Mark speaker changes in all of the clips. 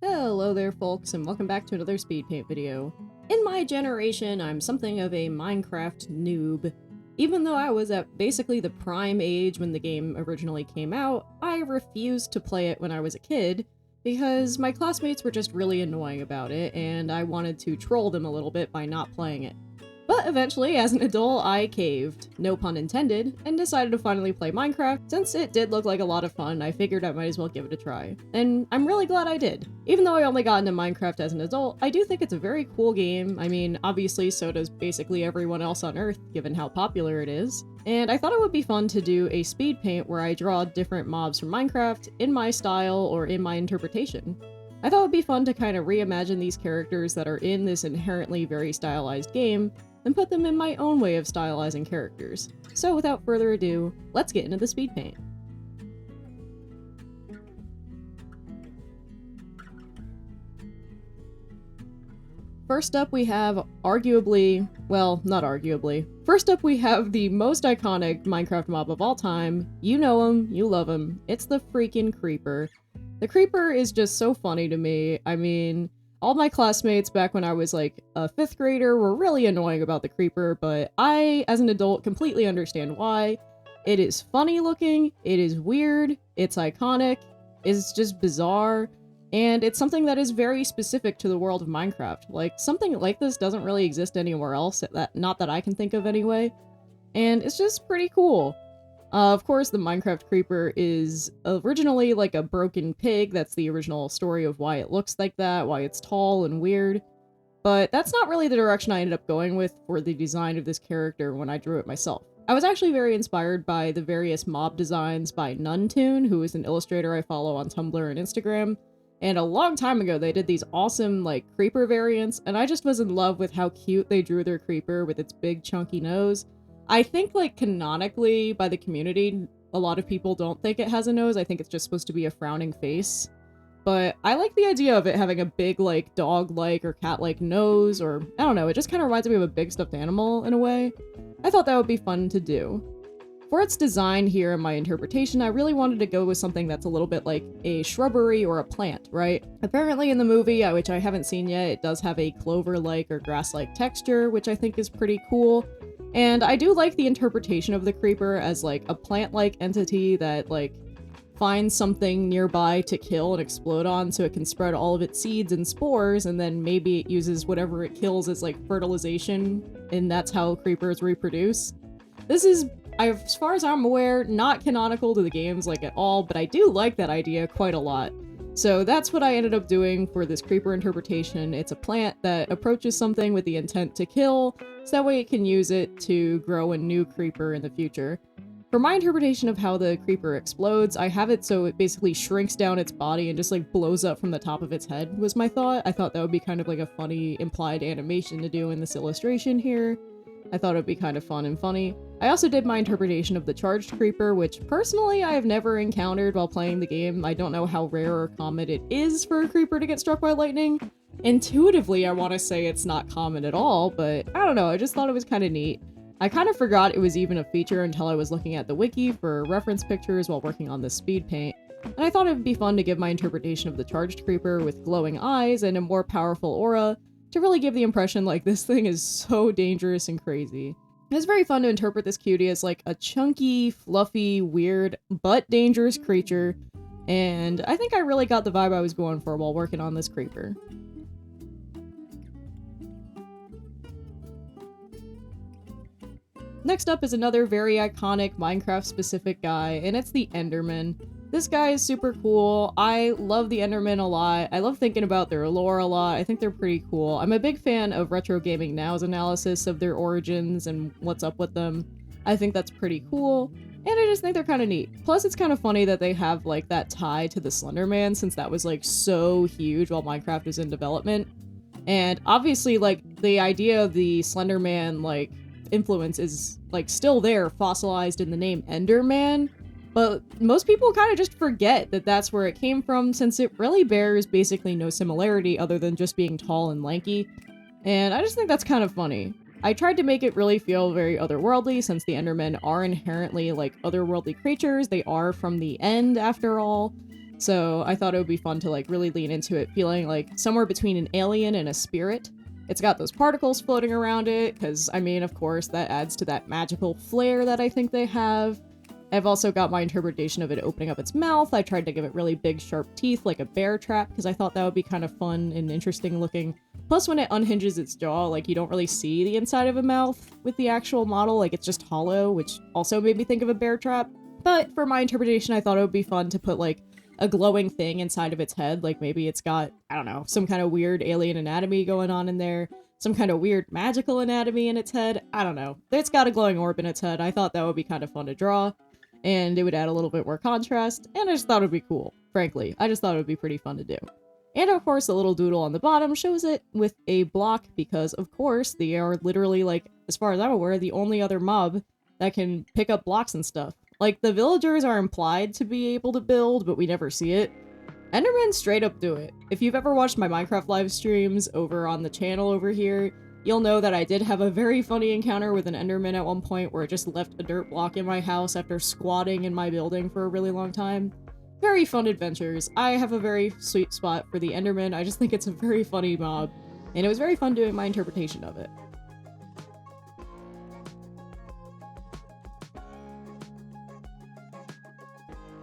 Speaker 1: Hello there folks, and welcome back to another speed paint video. In my generation, I'm something of a Minecraft noob. Even though I was at basically the prime age when the game originally came out, I refused to play it when I was a kid, because my classmates were just really annoying about it, and I wanted to troll them a little bit by not playing it. But eventually, as an adult, I caved, no pun intended, and decided to finally play Minecraft. Since it did look like a lot of fun, I figured I might as well give it a try. And I'm really glad I did. Even though I only got into Minecraft as an adult, I do think it's a very cool game. I mean, obviously so does basically everyone else on Earth, given how popular it is. And I thought it would be fun to do a speed paint where I draw different mobs from Minecraft in my style or in my interpretation. I thought it would be fun to kind of reimagine these characters that are in this inherently very stylized game and put them in my own way of stylizing characters. So without further ado, let's get into the speed paint. First up we have arguably, well, not arguably. First up we have the most iconic Minecraft mob of all time. You know him, you love him. It's the freaking Creeper. The Creeper is just so funny to me. I mean, all my classmates back when I was like a 5th grader were really annoying about the Creeper, but I, as an adult, completely understand why. It is funny looking, it is weird, it's iconic, it's just bizarre, and it's something that is very specific to the world of Minecraft. Like, something like this doesn't really exist anywhere else, not that I can think of anyway, and it's just pretty cool. Of course, the Minecraft Creeper is originally like a broken pig. That's the original story of why it looks like that, why it's tall and weird. But that's not really the direction I ended up going with for the design of this character when I drew it myself. I was actually very inspired by the various mob designs by Nuntoon, who is an illustrator I follow on Tumblr and Instagram. And a long time ago, they did these awesome, like, creeper variants, and I just was in love with how cute they drew their creeper with its big chunky nose. I think, like, canonically, by the community, a lot of people don't think it has a nose. I think it's just supposed to be a frowning face. But I like the idea of it having a big, like, dog-like or cat-like nose, or, I don't know, it just kind of reminds me of a big stuffed animal, in a way. I thought that would be fun to do. For its design here and my interpretation, I really wanted to go with something that's a little bit like a shrubbery or a plant, right? Apparently in the movie, which I haven't seen yet, it does have a clover-like or grass-like texture, which I think is pretty cool. And I do like the interpretation of the Creeper as, like, a plant-like entity that, like, finds something nearby to kill and explode on so it can spread all of its seeds and spores, and then maybe it uses whatever it kills as, like, fertilization, and that's how creepers reproduce. This is, as far as I'm aware, not canonical to the games, like, at all, but I do like that idea quite a lot. So that's what I ended up doing for this Creeper interpretation. It's a plant that approaches something with the intent to kill, so that way it can use it to grow a new creeper in the future. For my interpretation of how the creeper explodes, I have it so it basically shrinks down its body and just, like, blows up from the top of its head, was my thought. I thought that would be kind of like a funny implied animation to do in this illustration here. I thought it would be kind of fun and funny. I also did my interpretation of the charged creeper, which personally I have never encountered while playing the game. I don't know how rare or common it is for a creeper to get struck by lightning. Intuitively, I want to say it's not common at all, but I don't know, I just thought it was kind of neat. I kind of forgot it was even a feature until I was looking at the wiki for reference pictures while working on this speed paint, and I thought it would be fun to give my interpretation of the charged creeper with glowing eyes and a more powerful aura to really give the impression like this thing is so dangerous and crazy. It's very fun to interpret this cutie as like a chunky, fluffy, weird, but dangerous creature, and I think I really got the vibe I was going for while working on this creeper. Next up is another very iconic Minecraft-specific guy, and it's the Enderman. This guy is super cool. I love the Enderman a lot. I love thinking about their lore a lot. I think they're pretty cool. I'm a big fan of Retro Gaming Now's analysis of their origins and what's up with them. I think that's pretty cool, and I just think they're kind of neat. Plus, it's kind of funny that they have, like, that tie to the Slender Man, since that was, like, so huge while Minecraft was in development. And obviously, like, the idea of the Slender Man, like, influence is, like, still there, fossilized in the name Enderman. But most people kind of just forget that that's where it came from, since it really bears basically no similarity other than just being tall and lanky. And I just think that's kind of funny. I tried to make it really feel very otherworldly, since the Endermen are inherently, like, otherworldly creatures. They are from the end, after all. So I thought it would be fun to like really lean into it, feeling like somewhere between an alien and a spirit. It's got those particles floating around it, because I mean, of course, that adds to that magical flair that I think they have. I've also got my interpretation of it opening up its mouth. I tried to give it really big, sharp teeth like a bear trap, because I thought that would be kind of fun and interesting looking. Plus, when it unhinges its jaw, like, you don't really see the inside of a mouth with the actual model. Like, it's just hollow, which also made me think of a bear trap. But for my interpretation, I thought it would be fun to put, like, a glowing thing inside of its head. Like, maybe it's got, I don't know, some kind of weird alien anatomy going on in there. Some kind of weird magical anatomy in its head. I don't know. It's got a glowing orb in its head. I thought that would be kind of fun to draw. And it would add a little bit more contrast, and I just thought it would be cool, frankly. I just thought it would be pretty fun to do. And of course, the little doodle on the bottom shows it with a block, because of course, they are literally, like, as far as I'm aware, the only other mob that can pick up blocks and stuff. Like, the villagers are implied to be able to build, but we never see it. Endermen straight up do it. If you've ever watched my Minecraft live streams over on the channel over here, you'll know that I did have a very funny encounter with an Enderman at one point where it just left a dirt block in my house after squatting in my building for a really long time. Very fun adventures. I have a very sweet spot for the Enderman. I just think it's a very funny mob, and it was very fun doing my interpretation of it.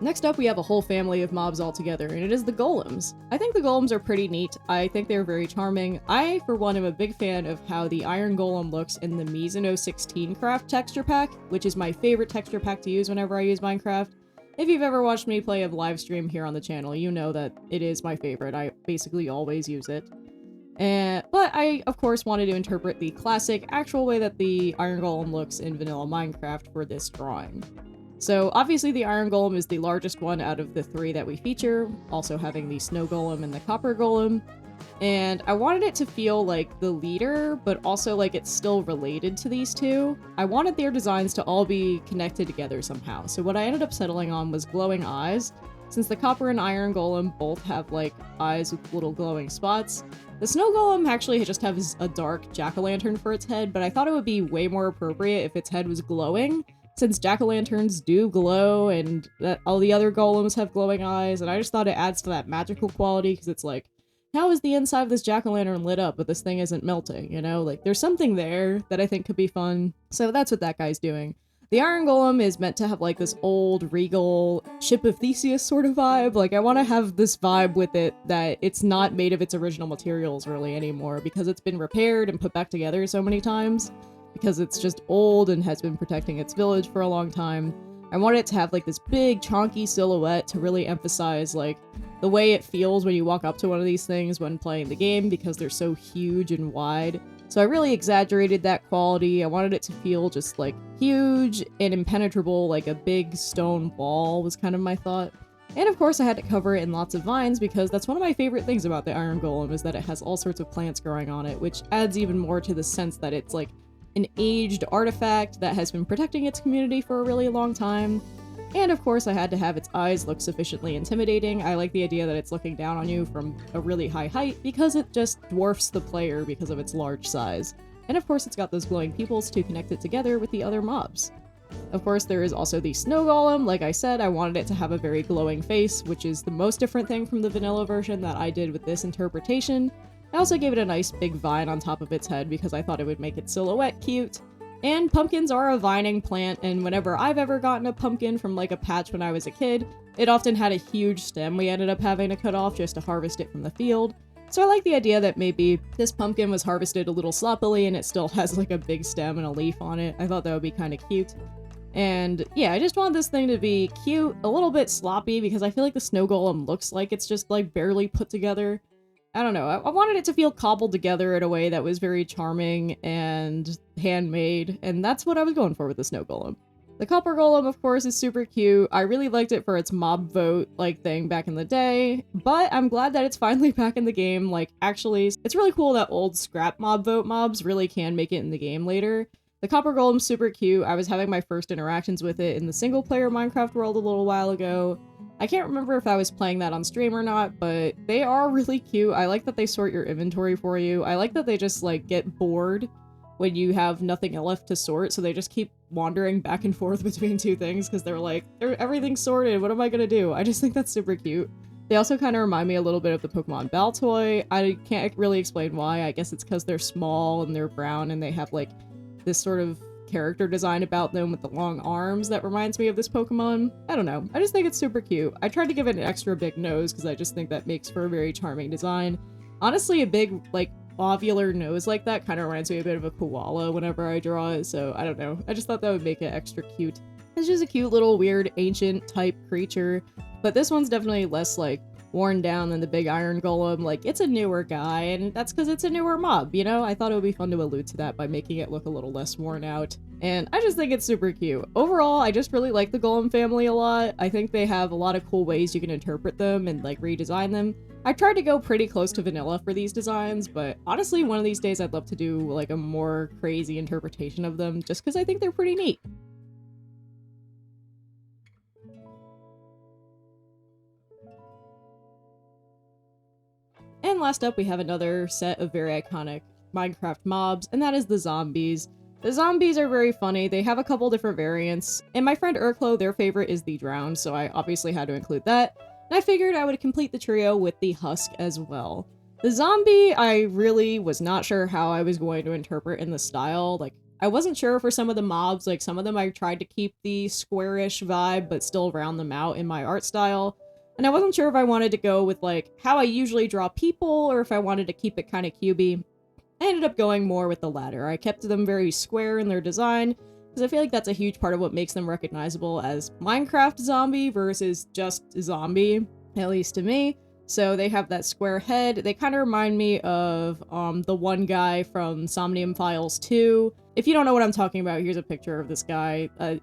Speaker 1: Next up, we have a whole family of mobs all together, and it is the golems. I think the golems are pretty neat. I think they're very charming. I, for one, am a big fan of how the iron golem looks in the Mizuno 16 craft texture pack, which is my favorite texture pack to use whenever I use Minecraft. If you've ever watched me play a live stream here on the channel, you know that it is my favorite. I basically always use it. But I, of course, wanted to interpret the classic, actual way that the iron golem looks in vanilla Minecraft for this drawing. So obviously the iron golem is the largest one out of the three that we feature, also having the snow golem and the copper golem. And I wanted it to feel like the leader, but also like it's still related to these two. I wanted their designs to all be connected together somehow. So what I ended up settling on was glowing eyes. Since the copper and iron golem both have like eyes with little glowing spots, the snow golem actually just has a dark jack-o'-lantern for its head, but I thought it would be way more appropriate if its head was glowing, since jack-o'-lanterns do glow and that all the other golems have glowing eyes, and I just thought it adds to that magical quality, because it's like, how is the inside of this jack-o'-lantern lit up but this thing isn't melting, you know? Like, there's something there that I think could be fun, so that's what that guy's doing. The iron golem is meant to have like this old, regal, Ship of Theseus sort of vibe. Like, I want to have this vibe with it that it's not made of its original materials really anymore, because it's been repaired and put back together so many times. Because it's just old and has been protecting its village for a long time. I wanted it to have like this big chonky silhouette to really emphasize like the way it feels when you walk up to one of these things when playing the game, because they're so huge and wide. So I really exaggerated that quality. I wanted it to feel just like huge and impenetrable, like a big stone wall was kind of my thought. And of course I had to cover it in lots of vines, because that's one of my favorite things about the iron golem, is that it has all sorts of plants growing on it, which adds even more to the sense that it's like an aged artifact that has been protecting its community for a really long time. And of course I had to have its eyes look sufficiently intimidating. I like the idea that it's looking down on you from a really high height, because it just dwarfs the player because of its large size. And of course it's got those glowing pupils to connect it together with the other mobs. Of course there is also the snow golem. Like I said, I wanted it to have a very glowing face, which is the most different thing from the vanilla version that I did with this interpretation. I also gave it a nice big vine on top of its head because I thought it would make its silhouette cute. And pumpkins are a vining plant, and whenever I've ever gotten a pumpkin from like a patch when I was a kid, it often had a huge stem we ended up having to cut off just to harvest it from the field. So I like the idea that maybe this pumpkin was harvested a little sloppily and it still has like a big stem and a leaf on it. I thought that would be kind of cute. And yeah, I just want this thing to be cute, a little bit sloppy, because I feel like the snow golem looks like it's just like barely put together. I don't know, I wanted it to feel cobbled together in a way that was very charming and handmade, and that's what I was going for with the snow golem. The copper golem, of course, is super cute. I really liked it for its mob vote like thing back in the day, but I'm glad that it's finally back in the game. Like, actually, it's really cool that old scrap mob vote mobs really can make it in the game later. The copper golem's super cute. I was having my first interactions with it in the single player Minecraft world a little while ago. I can't remember if I was playing that on stream or not, but they are really cute. I like that they sort your inventory for you. I like that they just, like, get bored when you have nothing left to sort, so they just keep wandering back and forth between two things because they're like, everything's sorted, what am I gonna do? I just think that's super cute. They also kind of remind me a little bit of the Pokemon Baltoy. I can't really explain why. I guess it's because they're small and they're brown and they have like this sort of character design about them with the long arms that reminds me of this Pokemon. I don't know. I just think it's super cute. I tried to give it an extra big nose because I just think that makes for a very charming design. Honestly, a big, like, ovular nose like that kind of reminds me a bit of a koala whenever I draw it, so I don't know. I just thought that would make it extra cute. It's just a cute little weird ancient type creature, but this one's definitely less, like, worn down than the big iron golem. Like, it's a newer guy, and that's because it's a newer mob, you know? I thought it would be fun to allude to that by making it look a little less worn out. And I just think it's super cute. Overall, I just really like the golem family a lot. I think they have a lot of cool ways you can interpret them and, like, redesign them. I tried to go pretty close to vanilla for these designs, but honestly, one of these days I'd love to do, like, a more crazy interpretation of them, just because I think they're pretty neat. And last up, we have another set of very iconic Minecraft mobs, and that is the zombies. The zombies are very funny. They have a couple different variants, and my friend Urklo, their favorite is the drowned, so I obviously had to include that. And I figured I would complete the trio with the husk as well. The zombie, I really was not sure how I was going to interpret in the style. Like, I wasn't sure for some of the mobs, like some of them I tried to keep the squarish vibe, but still round them out in my art style. And I wasn't sure if I wanted to go with, like, how I usually draw people, or if I wanted to keep it kind of cubey. I ended up going more with the latter. I kept them very square in their design, because I feel like that's a huge part of what makes them recognizable as Minecraft zombie versus just zombie, at least to me. So they have that square head. They kind of remind me of the one guy from Somnium Files 2. If you don't know what I'm talking about, here's a picture of this guy. They're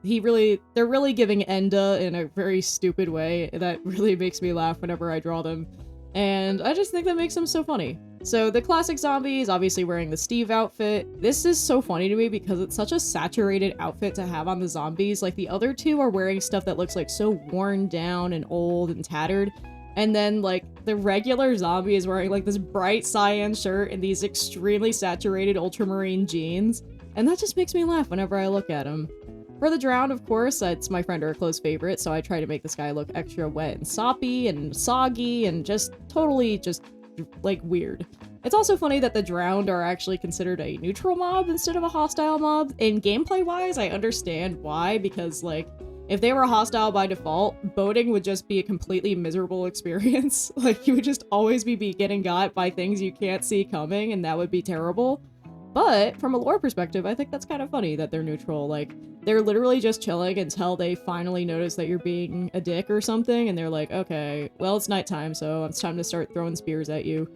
Speaker 1: really giving Enda in a very stupid way that really makes me laugh whenever I draw them. And I just think that makes them so funny. So the classic zombie is obviously wearing the Steve outfit. This is so funny to me because it's such a saturated outfit to have on the zombies. Like, the other two are wearing stuff that looks like so worn down and old and tattered. And then, like, the regular zombie is wearing, like, this bright cyan shirt and these extremely saturated ultramarine jeans. And that just makes me laugh whenever I look at him. For the drowned, of course, it's my friend Urklo's favorite, so I try to make this guy look extra wet and soppy and soggy and just totally just, like, weird. It's also funny that the drowned are actually considered a neutral mob instead of a hostile mob. And gameplay-wise, I understand why, because, like, if they were hostile by default, boating would just be a completely miserable experience. Like, you would just always be getting got by things you can't see coming, and that would be terrible. But from a lore perspective, I think that's kind of funny that they're neutral. Like, they're literally just chilling until they finally notice that you're being a dick or something, and they're like, okay, well, it's nighttime, so it's time to start throwing spears at you.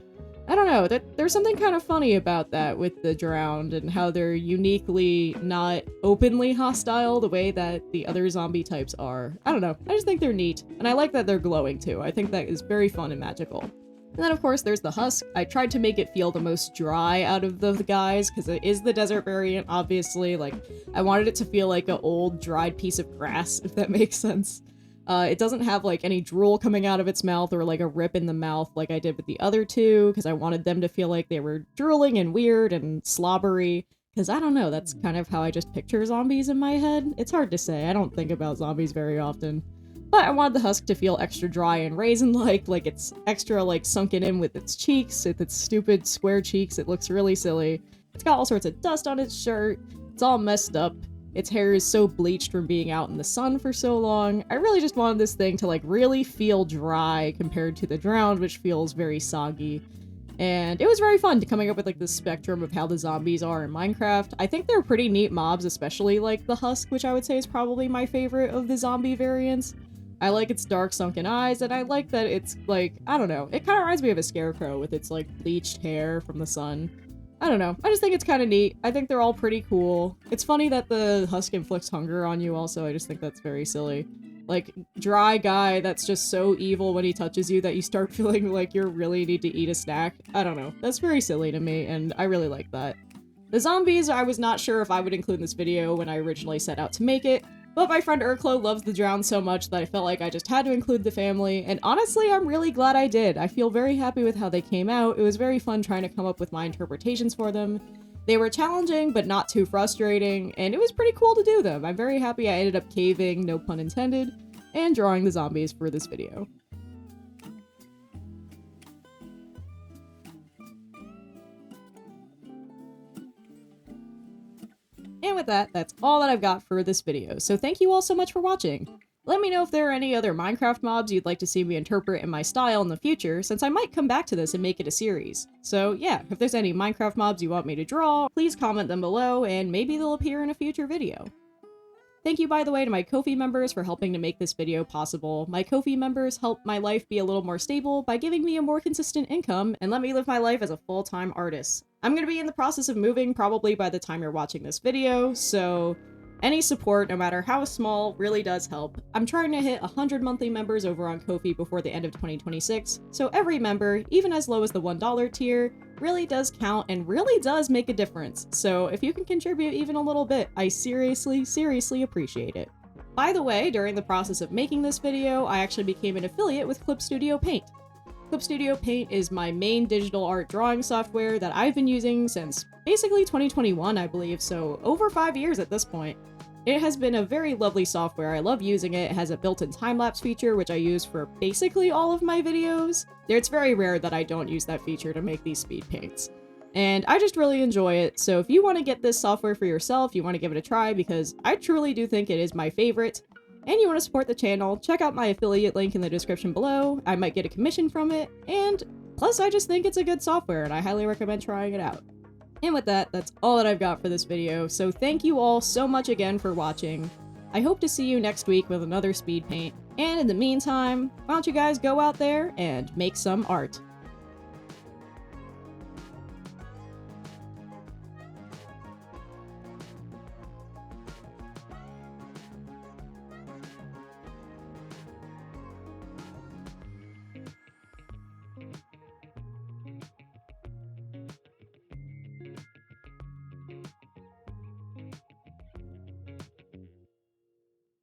Speaker 1: I don't know, there's something kind of funny about that with the drowned and how they're uniquely not openly hostile the way that the other zombie types are. I don't know, I just think they're neat, and I like that they're glowing too. I think that is very fun and magical. And then, of course, there's the husk. I tried to make it feel the most dry out of the guys, because it is the desert variant, obviously. Like, I wanted it to feel like an old, dried piece of grass, if that makes sense. It doesn't have, like, any drool coming out of its mouth or, like, a rip in the mouth like I did with the other two, because I wanted them to feel like they were drooling and weird and slobbery. Because, I don't know, that's kind of how I just picture zombies in my head. It's hard to say. I don't think about zombies very often. But I wanted the husk to feel extra dry and raisin-like it's extra, like, sunken in with its cheeks, with its stupid square cheeks. It looks really silly. It's got all sorts of dust on its shirt. It's all messed up. Its hair is so bleached from being out in the sun for so long. I really just wanted this thing to, like, really feel dry compared to the drowned, which feels very soggy. And it was very fun to coming up with, like, the spectrum of how the zombies are in Minecraft. I think they're pretty neat mobs, especially, like, the husk, which I would say is probably my favorite of the zombie variants. I like its dark sunken eyes, and I like that it's, like, I don't know, it kind of reminds me of a scarecrow with its, like, bleached hair from the sun. I don't know, I just think it's kind of neat. I think they're all pretty cool. It's funny that the husk inflicts hunger on you also. I just think that's very silly. Like, dry guy that's just so evil when he touches you that you start feeling like you really need to eat a snack. I don't know, that's very silly to me, and I really like that. The zombies, I was not sure if I would include in this video when I originally set out to make it, but my friend Urklo loves the drowned so much that I felt like I just had to include the family, and honestly, I'm really glad I did. I feel very happy with how they came out. It was very fun trying to come up with my interpretations for them. They were challenging, but not too frustrating, and it was pretty cool to do them. I'm very happy I ended up caving, no pun intended, and drawing the zombies for this video. And with that, that's all that I've got for this video, so thank you all so much for watching. Let me know if there are any other Minecraft mobs you'd like to see me interpret in my style in the future, since I might come back to this and make it a series. So yeah, if there's any Minecraft mobs you want me to draw, please comment them below, and maybe they'll appear in a future video. Thank you, by the way, to my Ko-fi members for helping to make this video possible. My Ko-fi members help my life be a little more stable by giving me a more consistent income and let me live my life as a full-time artist. I'm going to be in the process of moving probably by the time you're watching this video, so any support, no matter how small, really does help. I'm trying to hit 100 monthly members over on Ko-fi before the end of 2026, so every member, even as low as the $1 tier, really does count and really does make a difference. So if you can contribute even a little bit, I seriously appreciate it. By the way, during the process of making this video, I actually became an affiliate with Clip Studio Paint. Clip Studio Paint is my main digital art drawing software that I've been using since basically 2021, I believe, so over 5 years at this point. It has been a very lovely software. I love using it. It has a built-in time-lapse feature, which I use for basically all of my videos. It's very rare that I don't use that feature to make these speed paints. And I just really enjoy it, so if you want to get this software for yourself, you want to give it a try, because I truly do think it is my favorite, and you want to support the channel, check out my affiliate link in the description below. I might get a commission from it, and plus I just think it's a good software, and I highly recommend trying it out. And with that, that's all that I've got for this video, so thank you all so much again for watching. I hope to see you next week with another speed paint, and in the meantime, why don't you guys go out there and make some art.